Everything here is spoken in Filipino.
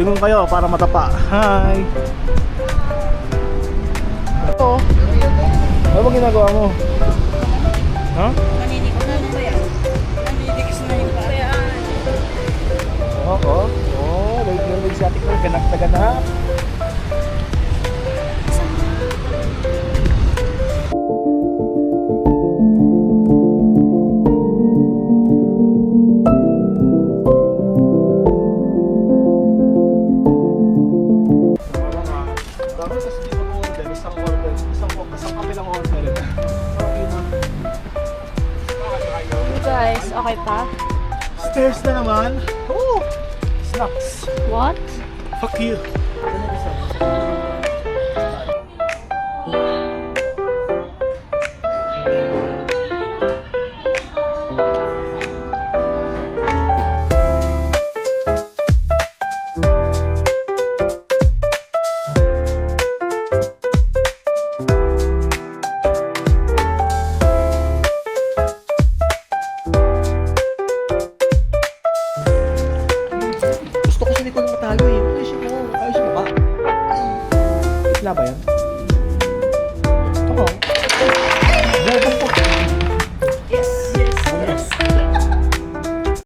lingon kayo para matapa. Hi! Ito. Ano ba ginagawa mo? Ha? Maninikot na ba yan? Nanidikis na yung paraan. Oo. Oh, late si Ate Cor. Ganap na ganap. Guys, okay pa? Stairs na naman. Oh! Snacks. What? Fuck you.